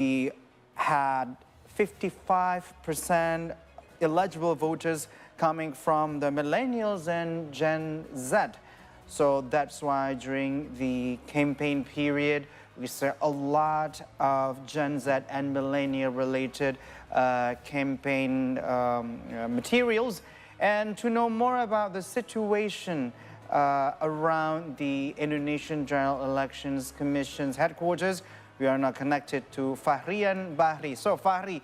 we had 55% eligible voters coming from the millennials and Gen Z. So that's why during the campaign period, we saw a lot of Gen Z and millennial related campaign materials. And to know more about the situation around the Indonesian General Elections Commission's headquarters, we are now connected to Fahrian Bahri. So Fahri,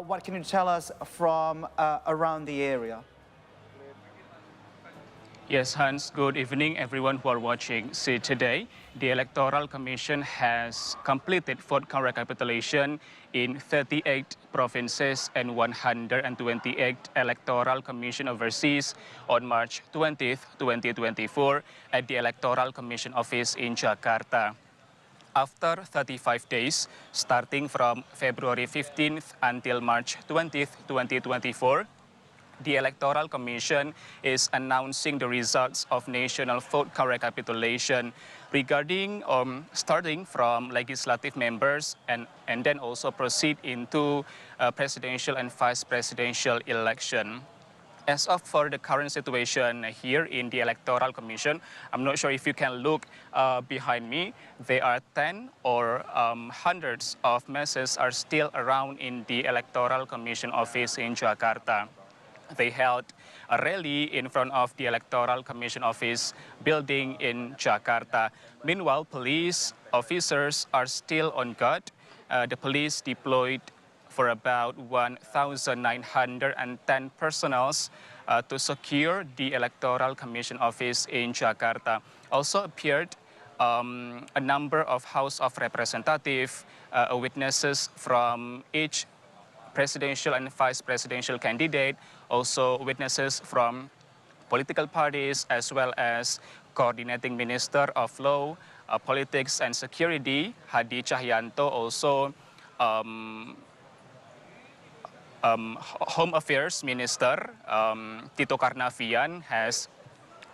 what can you tell us from around the area? Yes, Hans, good evening everyone who are watching. See, today, the Electoral Commission has completed vote count recapitulation in 38 provinces and 128 Electoral Commission overseas on March 20th, 2024 at the Electoral Commission office in Jakarta. After 35 days, starting from February 15th until March 20th, 2024, the Electoral Commission is announcing the results of national vote count recapitulation regarding starting from legislative members and then also proceed into presidential and vice presidential election. As of for the current situation here in the Electoral Commission, I'm not sure if you can look behind me. There are 10 or hundreds of masses are still around in the Electoral Commission office in Jakarta. They held a rally in front of the Electoral Commission office building in Jakarta. Meanwhile, police officers are still on guard. The police deployed for about 1,910 personnel to secure the Electoral Commission office in Jakarta. Also appeared a number of House of Representatives, witnesses from each presidential and vice presidential candidate, also witnesses from political parties, as well as coordinating Minister of Law, Politics and Security, Hadi Cahyanto, also Home Affairs Minister, Tito Karnavian, has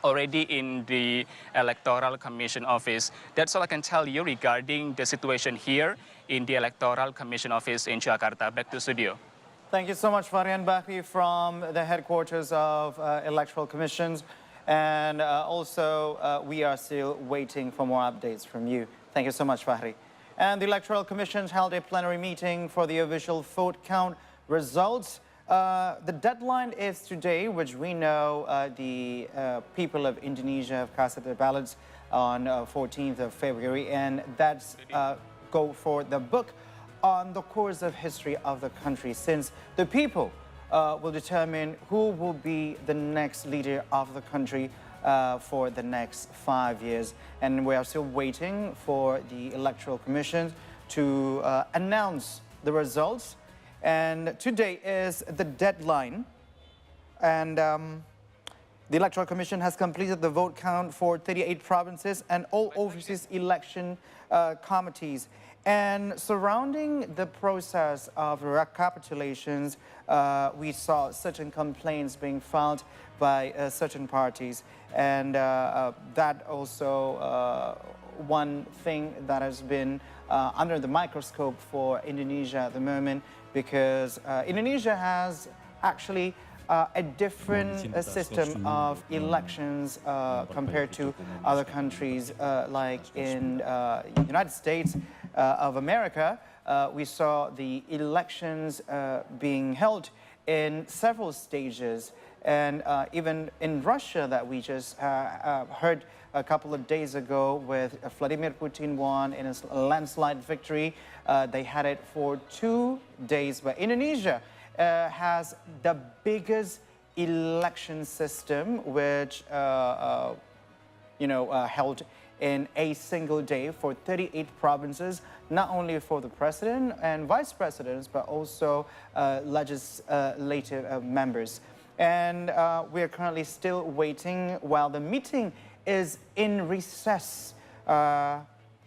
already in the Electoral Commission office. That's all I can tell you regarding the situation here in the Electoral Commission office in Jakarta. Back to studio. Thank you so much, Fahrian Bahri, from the headquarters of Electoral Commissions. And also, we are still waiting for more updates from you. Thank you so much, Fahri. And the Electoral Commission held a plenary meeting for the official vote count results. The deadline is today, which we know the people of Indonesia have cast their ballots on 14th of February, and that's go for the book on the course of history of the country, since the people will determine who will be the next leader of the country for the next 5 years. And we are still waiting for the Electoral Commission to announce the results. And today is the deadline, and the Electoral Commission has completed the vote count for 38 provinces and all overseas election committees. And surrounding the process of recapitulations, we saw certain complaints being filed by certain parties, and that also one thing that has been under the microscope for Indonesia at the moment, because Indonesia has actually a different system of elections compared to other countries like in the United States of America. We saw the elections being held in several stages, and even in Russia that we just heard a couple of days ago with Vladimir Putin won in a landslide victory. They had it for 2 days, but Indonesia has the biggest election system, which held in a single day for 38 provinces, not only for the president and vice presidents, but also legislative members. And we are currently still waiting while the meeting is in recess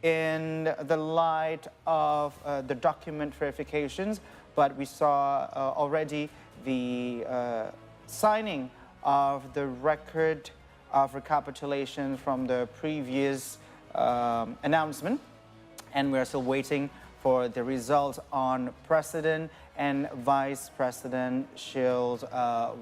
in the light of the document verifications, but we saw already the signing of the record of recapitulation from the previous announcement, and we are still waiting for the results on President and Vice Presidential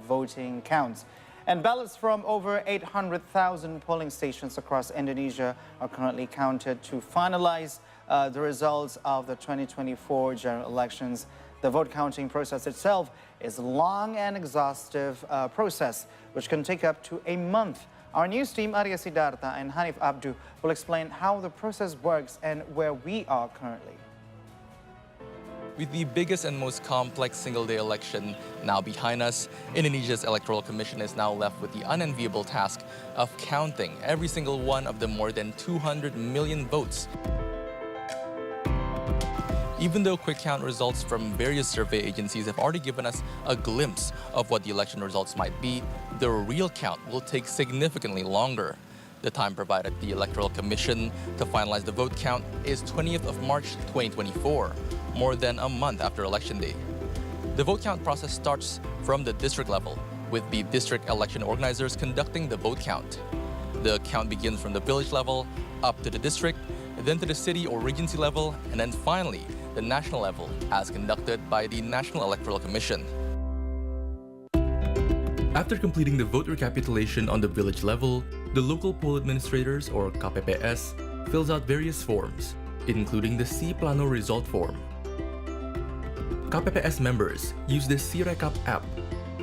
voting counts. And ballots from over 800,000 polling stations across Indonesia are currently counted to finalize the results of the 2024 general elections. The vote counting process itself is a long and exhaustive process, which can take up to a month. Our news team, Arya Siddhartha and Hanif Abdu, will explain how the process works and where we are currently. With the biggest and most complex single-day election now behind us, Indonesia's Electoral Commission is now left with the unenviable task of counting every single one of the more than 200 million votes. Even though quick count results from various survey agencies have already given us a glimpse of what the election results might be, the real count will take significantly longer. The time provided the Electoral Commission to finalize the vote count is 20th of March 2024, more than a month after Election Day. The vote count process starts from the district level, with the district election organizers conducting the vote count. The count begins from the village level, up to the district, then to the city or regency level, and then finally, the national level, as conducted by the National Electoral Commission. After completing the vote recapitulation on the village level, the local poll administrators, or KPPS, fills out various forms, including the C-Plano result form. KPPS members use the C-Rekap app,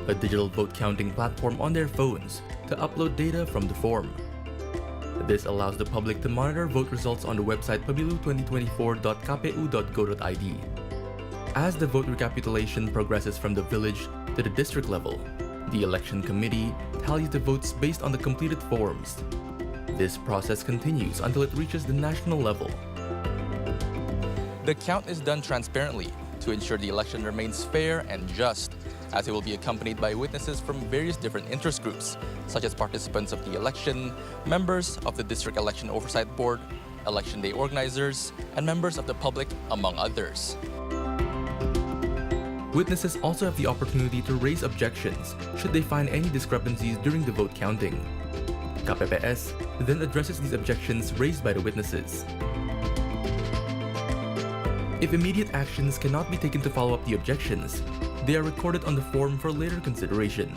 a digital vote counting platform on their phones, to upload data from the form. This allows the public to monitor vote results on the website pemilu2024.kpu.go.id. As the vote recapitulation progresses from the village to the district level, the election committee tallies the votes based on the completed forms. This process continues until it reaches the national level. The count is done transparently to ensure the election remains fair and just, as it will be accompanied by witnesses from various different interest groups, such as participants of the election, members of the District Election Oversight Board, Election Day organizers, and members of the public, among others. Witnesses also have the opportunity to raise objections should they find any discrepancies during the vote counting. KPPS then addresses these objections raised by the witnesses. If immediate actions cannot be taken to follow up the objections, they are recorded on the form for later consideration.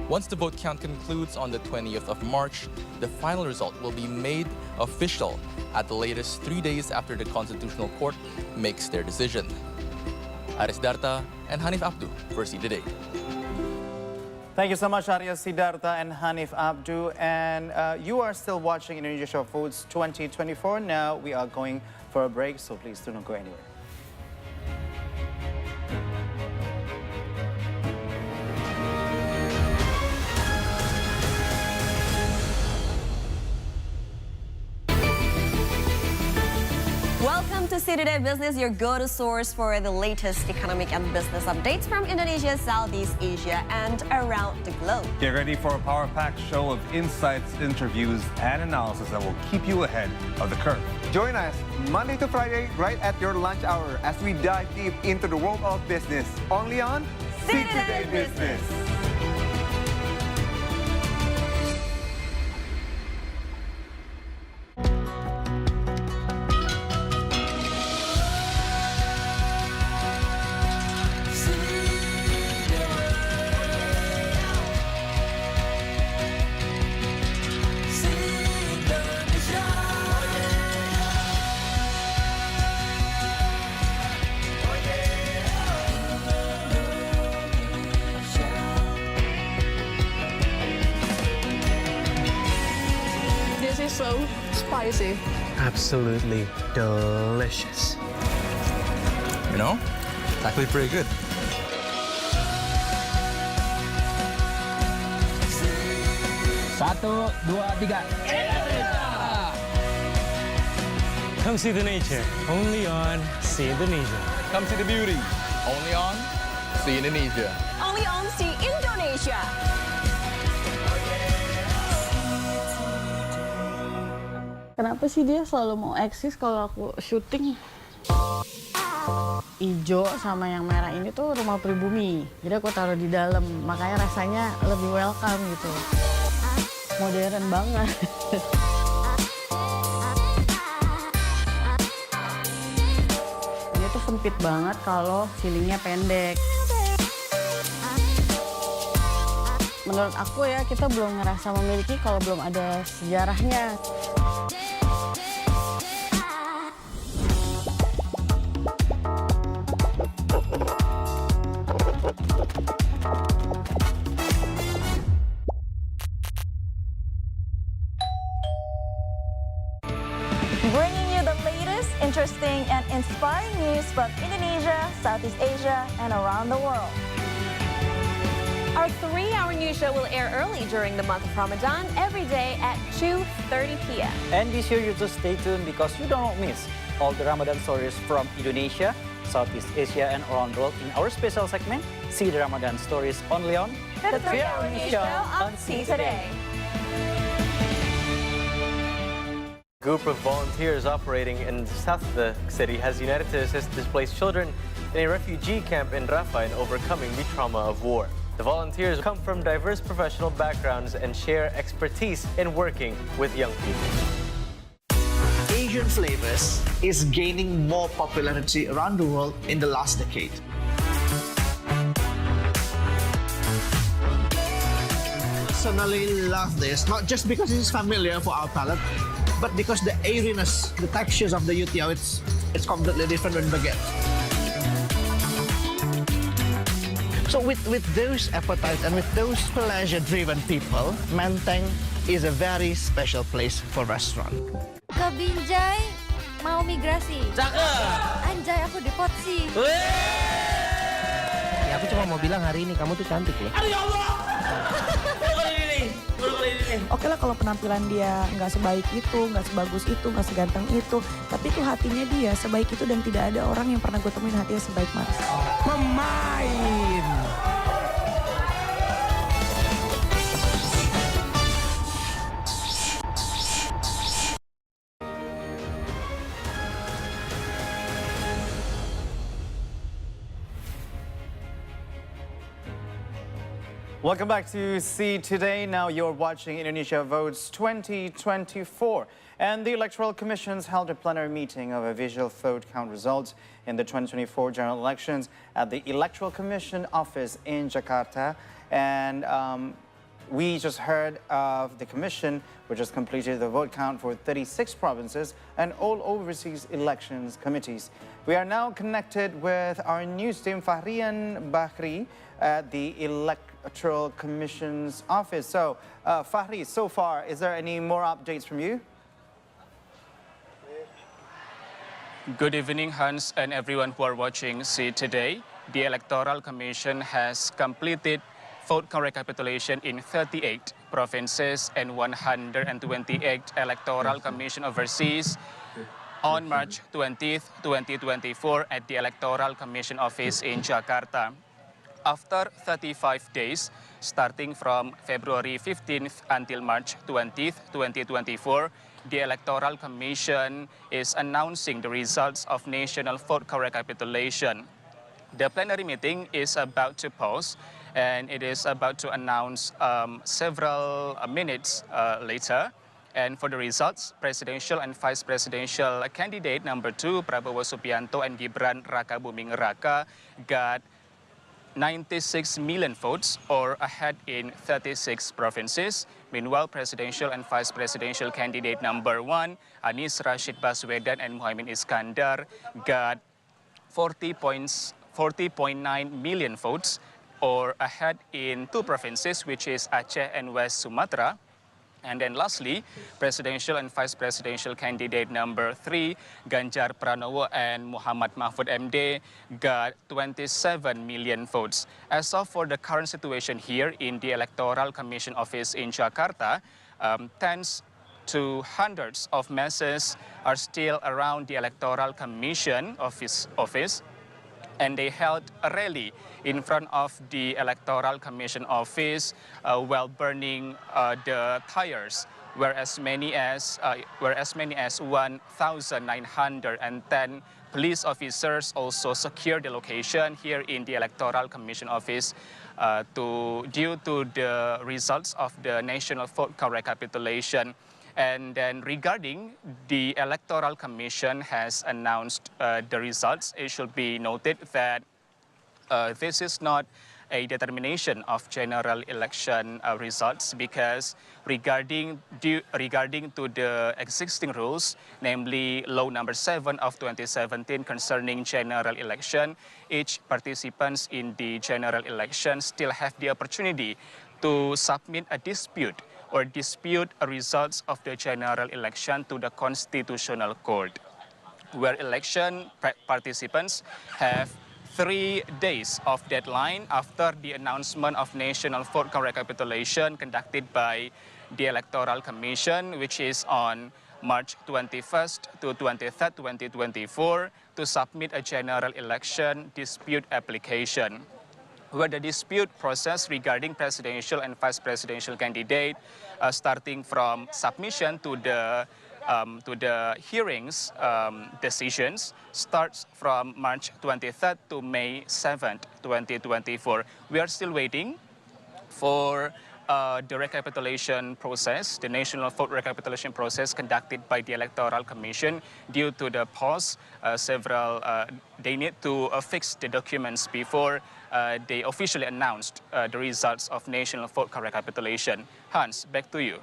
Once the vote count concludes on the 20th of March, the final result will be made official at the latest 3 days after the Constitutional Court makes their decision. Arya Siddhartha and Hanif Abdu for C Today. Thank you so much, Arya Siddhartha and Hanif Abdu. And you are still watching Indonesia Show Foods 2024. Now we are going for a break, so please do not go anywhere. Welcome to C Today Business, your go-to source for the latest economic and business updates from Indonesia, Southeast Asia, and around the globe. Get ready for a power-packed show of insights, interviews, and analysis that will keep you ahead of the curve. Join us Monday to Friday right at your lunch hour as we dive deep into the world of business. Only on C Today Business. So spicy. Absolutely delicious. You know, it's actually pretty good. Satu, dua, tiga. Come see the nature, only on See Indonesia. Come see the beauty, only on See Indonesia. Only on See Indonesia. Kenapa sih dia selalu mau eksis kalau aku syuting? Ijo sama yang merah ini tuh rumah pribumi. Jadi aku taruh di dalam, makanya rasanya lebih welcome gitu. Modern banget. sempit banget kalau ceilingnya pendek. Menurut aku ya, kita belum ngerasa memiliki kalau belum ada sejarahnya. Bringing you the latest, interesting, and inspiring news from Indonesia, Southeast Asia, and around the world. Our 3-hour news show will air early during the month of Ramadan every day at 2:30 p.m. And be sure you to stay tuned because you don't miss all the Ramadan stories from Indonesia, Southeast Asia, and around the world in our special segment, See the Ramadan Stories, only on The 3-hour news show on See Today. A group of volunteers operating in the south of the city has united to assist displaced children in a refugee camp in Rafah in overcoming the trauma of war. The volunteers come from diverse professional backgrounds and share expertise in working with young people. Asian flavors is gaining more popularity around the world in the last decade. Personally love this, not just because it is familiar for our palate, but because the airiness, the textures of the youtiao, it's completely different than baguette. So with those appetites and with those pleasure-driven people, Menteng is a very special place for restaurant. Ke Binjai mau migrasi. Cakep. Anjay, aku depotsi. Ya, aku cuma mau bilang hari ini kamu tuh cantik loh. Aduh ya Allah. Oke lah kalau penampilan dia nggak sebaik itu, nggak sebagus itu, nggak seganteng itu, tapi itu hatinya dia sebaik itu dan tidak ada orang yang pernah gue temuin hatinya sebaik Mas. Pemain. Welcome back to See Today. Now you're watching Indonesia Votes 2024. And the Electoral Commission's held a plenary meeting of a visual vote count results in the 2024 general elections at the Electoral Commission office in Jakarta. And we just heard of the commission, which has completed the vote count for 36 provinces and all overseas elections committees. We are now connected with our news team, Fahrian Bahri, at the Electoral Commission's office. So, Fahri, so far, is there any more updates from you? Good evening, Hans, and everyone who are watching See Today. The Electoral Commission has completed vote count recapitulation in 38 provinces and 128 Electoral Commission overseas on March 20th, 2024 at the Electoral Commission office in Jakarta. After 35 days, starting from February 15th until March 20th, 2024, the Electoral Commission is announcing the results of national vote count recapitulation. The plenary meeting is about to pause, and it is about to announce several minutes later. And for the results, presidential and vice presidential candidate number 2, Prabowo Subianto and Gibran Rakabuming Raka, got 96 million votes, or ahead in 36 provinces. Meanwhile, presidential and vice presidential candidate number 1, Anies Rashid Baswedan and Muhaimin Iskandar, got 40.9 million votes, or ahead in 2 provinces, which is Aceh and West Sumatra. And then lastly, presidential and vice presidential candidate number 3, Ganjar Pranowo and Muhammad Mahfud MD, got 27 million votes. As of for the current situation here in the Electoral Commission office in Jakarta, tens to hundreds of masses are still around the Electoral Commission office, and they held a rally in front of the Electoral Commission office while burning the tires, where as many as 1,910 police officers also secured the location here in the Electoral Commission office due to the results of the national vote count recapitulation. And then regarding the Electoral Commission has announced the results, it should be noted that this is not a determination of general election results, because regarding to the existing rules, namely law number 7 of 2017 concerning general election, each participants in the general election still have the opportunity to submit a dispute or dispute results of the general election to the Constitutional Court, where election participants have 3 days of deadline after the announcement of national vote count recapitulation conducted by the Electoral Commission, which is on March 21st to 23rd, 2024, to submit a general election dispute application, where the dispute process regarding presidential and vice presidential candidate, starting from submission to the hearings decisions, starts from March 23rd to May 7th, 2024. We are still waiting for the recapitulation process, the national vote recapitulation process conducted by the Electoral Commission. Due to the pause, they need to fix the documents before they officially announced the results of national vote recapitulation. Hans, back to you.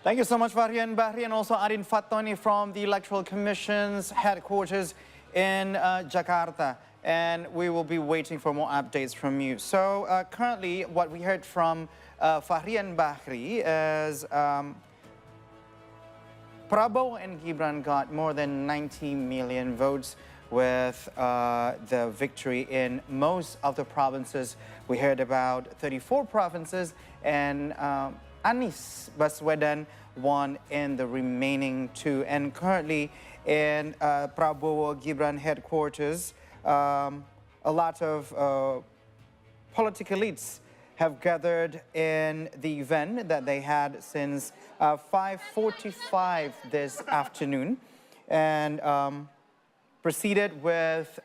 Thank you so much, Fahri and Bahri, and also Adin Fatoni from the Electoral Commission's headquarters in Jakarta. And we will be waiting for more updates from you. So currently, what we heard from Fahri and Bahri is Prabowo and Gibran got more than 90 million votes with the victory in most of the provinces. We heard about 34 provinces, and Anies Baswedan won in the remaining 2. And currently in Prabowo Gibran headquarters, a lot of political elites have gathered in the event that they had since 5:45 this afternoon, and proceeded with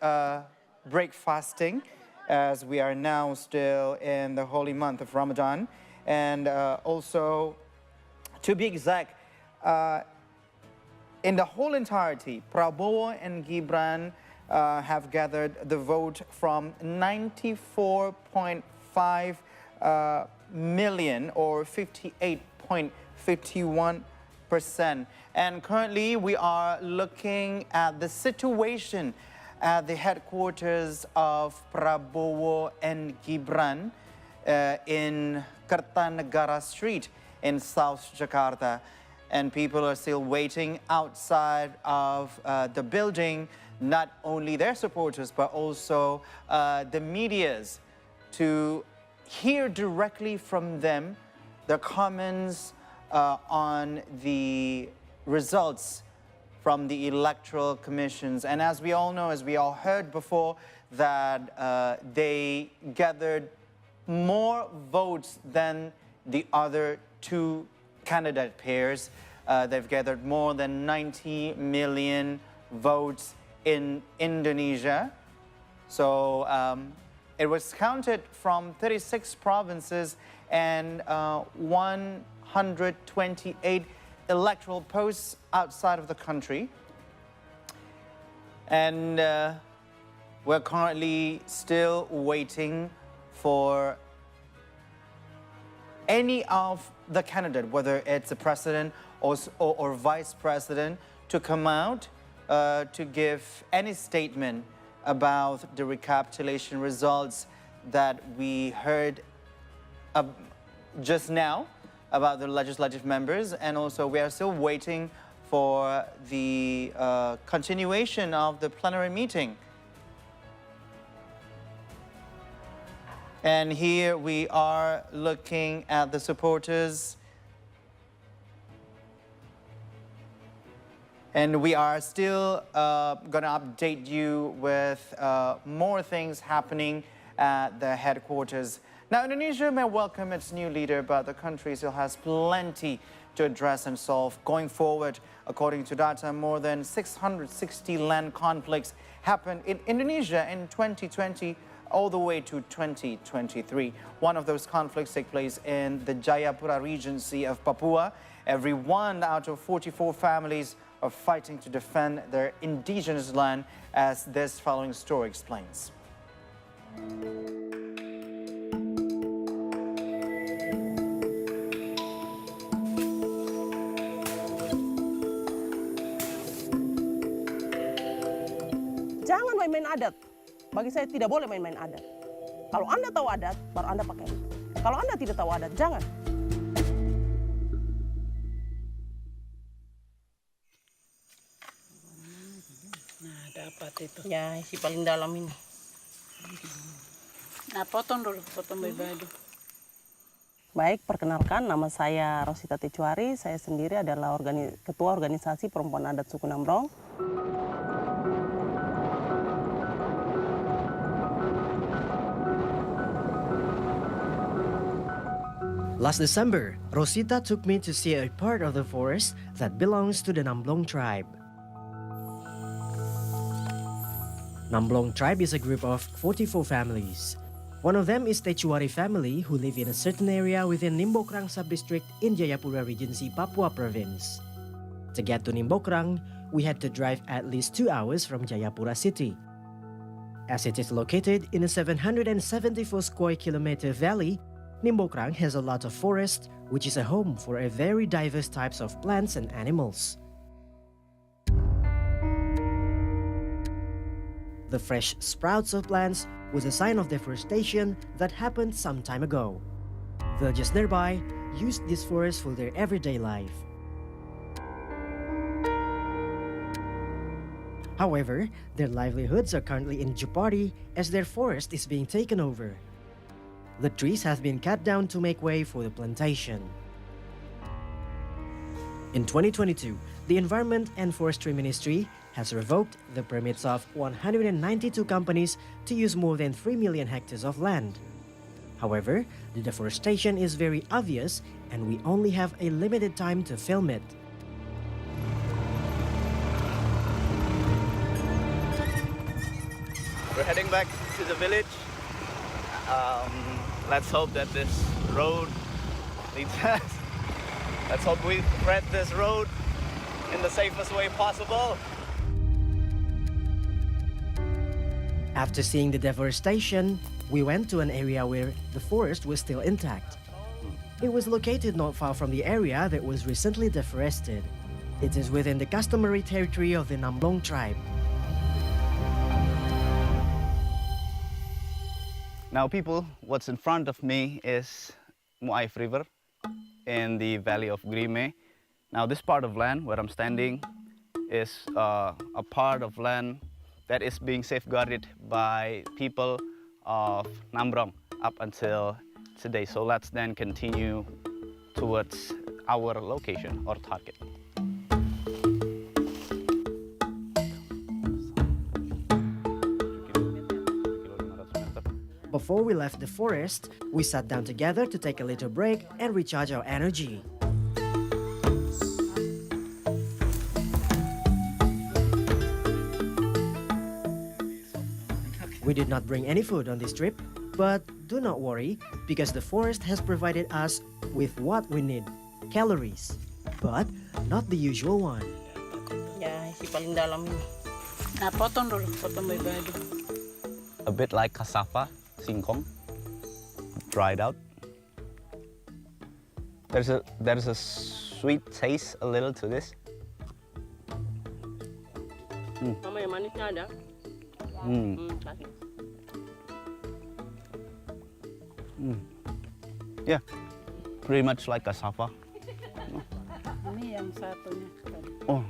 breakfasting, as we are now still in the holy month of Ramadan. And also, to be exact, in the whole entirety, Prabowo and Gibran have gathered the vote from 94.5 million, or 58.51%. And currently we are looking at the situation at the headquarters of Prabowo and Gibran in Kertanegara Street in South Jakarta. And people are still waiting outside of the building, not only their supporters, but also the medias, to hear directly from them the comments on the results from the Electoral Commissions. And as we all know, as we all heard before, that they gathered more votes than the other 2 candidate pairs. They've gathered more than 90 million votes in Indonesia. So it was counted from 36 provinces and 128 electoral posts outside of the country. And we're currently still waiting for any of the candidate, whether it's a president or vice president, to come out to give any statement about the recapitulation results that we heard just now about the legislative members. And also we are still waiting for the continuation of the plenary meeting. And here we are looking at the supporters. And we are still going to update you with more things happening at the headquarters. Now, Indonesia may welcome its new leader, but the country still has plenty to address and solve going forward. According to data, more than 660 land conflicts happened in Indonesia in 2020 all the way to 2023. One of those conflicts take place in the Jayapura Regency of Papua, Every 1 out of 44 families are fighting to defend their indigenous land, as this following story explains. Jangan main-main adat. Bagi saya tidak boleh main-main adat. Kalau Anda tahu adat, baru Anda pakai itu. Kalau Anda tidak tahu adat, jangan. Nah, dapat itu. Ya, isi paling dalam ini. Nah, potong dulu, potong baju. Baik, perkenalkan nama saya Rosita Tecuari. Saya sendiri adalah ketua organisasi perempuan adat suku Nambrong. Last December, Rosita took me to see a part of the forest that belongs to the Namblong tribe. Namblong tribe is a group of 44 families. One of them is Tecuari family, who live in a certain area within Nimbokrang sub-district in Jayapura Regency, Papua province. To get to Nimbokrang, we had to drive at least 2 hours from Jayapura city. As it is located in a 774 square kilometer valley, Nimbokrang has a lot of forest, which is a home for a very diverse types of plants and animals. The fresh sprouts of plants was a sign of deforestation that happened some time ago. Villages nearby used this forest for their everyday life. However, their livelihoods are currently in jeopardy as their forest is being taken over. The trees have been cut down to make way for the plantation. In 2022, the Environment and Forestry Ministry has revoked the permits of 192 companies to use more than 3 million hectares of land. However, the deforestation is very obvious and we only have a limited time to film it. We're heading back to the village. Let's hope that this road leads us. Let's hope we tread this road in the safest way possible. After seeing the deforestation, we went to an area where the forest was still intact. It was located not far from the area that was recently deforested. It is within the customary territory of the Namblong tribe. Now people, what's in front of me is Muaif River in the valley of Grime. Now this part of land where I'm standing is a part of land that is being safeguarded by people of Nambrong up until today. So let's then continue towards our location or target. Before we left the forest, we sat down together to take a little break and recharge our energy. We did not bring any food on this trip, but do not worry because the forest has provided us with what we need, calories, but not the usual one. Ya, isi paling dalam ini. Nah, potong dulu, potong baju. A bit like cassava, singkong, dried out. There's a sweet taste a little to this. Mama, yang manisnya ada? Yeah, pretty much like cassava. Ini yang satunya. Oh,